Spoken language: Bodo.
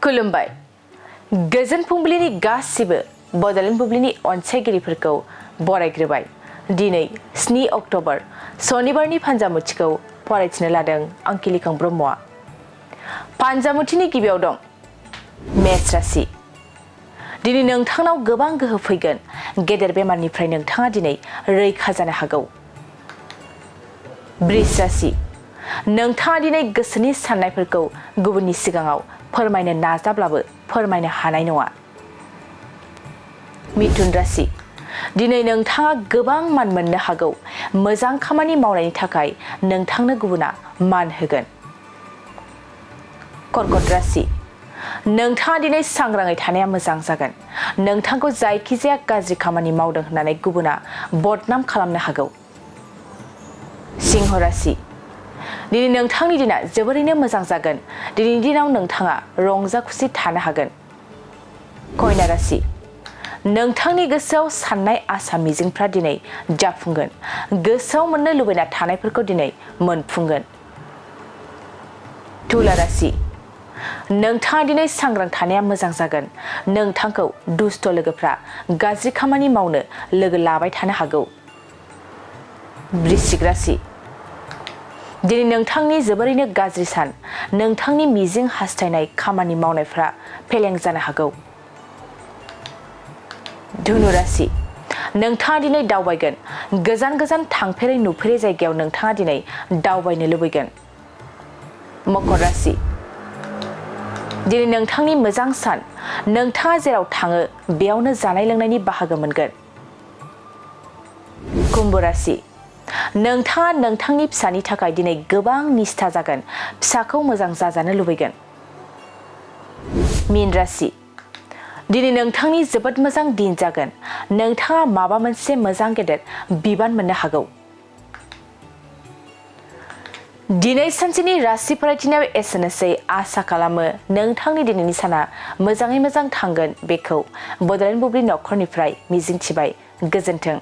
खुलुमबाय गोजोन फुंबिलिनि गासिबो बड'लेण्ड बुब्लिनि अनसायगिरिफोरखौ बरायग्रोबाय। दिनै 7 अक्ट'बर सनिबारनि फान्जामुथिखौ फरायथिनो लादों अंकिलिकां ब्रह्मआ। फान्जामुथिनि गिबियाव दं मेष राशि। दिनै नोंथांनाव गोबां गोहो फैगोन। गेदेर बेमारनिफ्राय नोंथाङा दिनै रैखा जानो हागौ। वृष राशि। नोंथाङा दिनै गोसोनि साननायफोरखौ गुबुननि सिगाङाव फोरमायनो नाजाब्लाबो फोरमायनो हानाय नङा। मिथुन राशि। दिनै नोंथाङा गोबां मान मोननो हागौ। मोजां खामानि मावनायनि थाखाय नोंथांनो गुबुना मान होगोन। कर्कट राशि। नोंथाङा दिनै सांग्राङै थानाया मोजां जागोन। नोंथांखौ जायखिजाया गाज्रि खामानि मावदों होननानै गुबुना बदनाम खालामनो हागौ। सिंह राशि। दिनै नोंथांनि दिना जोबोरैनो मोजां जागोन। दिनैनि दिनाव नोंथाङा रंजा खुसि थानो हागोन। कन्या राशि। नोंथांनि गोसोआव साननाय आसा मिजिंफ्रा दिनै जाफुंगोन। गोसोआव मोननो लुबैना थानायफोरखौ दिनै मोनफुंगोन। तुला राशि। नोंथाङा दिनै सांग्रां थानाया मोजां जागोन। नोंथांखौ दुष्ट लोगोफ्रा गाज्रि खामानि मावनो लोगो लाबाय थानो हागौ। वृश्चिक राशि। दिनै नोंथांनि जोबोरैनो गाज्रि सान। नोंथांनि मिजिं हास्थायनाय खामानि मावनायफ्रा फेलें जानो हागौ। धनु राशि। नोंथाङा दिनै दावबायगोन। गोजान गोजान थांफेरै नुफेरै जायगायाव नोंथाङा दिनै दावबायनो लुबैगोन। मकर राशि। दिनै नोंथांनि मोजां सान। नोंथाङा जेराव थाङो बेयावनो जानाय लोंनायनि बाहागो मोनगोन। कुम्भ राशि। नोंथाङा नोंथांनि फिसानि थाखाय दिनै गोबां निस्था जागोन। फिसाखौ मोजां जाजानो लुबैगोन। मीन राशि। दिनै नोंथांनि जोबोद मोजां दिन जागोन। नोंथाङा माबा मोनसे मोजां गेदेर बिबान मोननो हागौ। दिनै सानसेनि राशि फरायथिनायाव एसेनोसै। आसा खालामो नोंथांनि दिनैनि साना मोजाङै मोजां थांगोन। बेखौ बड'लेण्ड बुब्लि नखरनिफ्राय मिजिंथिबाय। गोजोन्थों।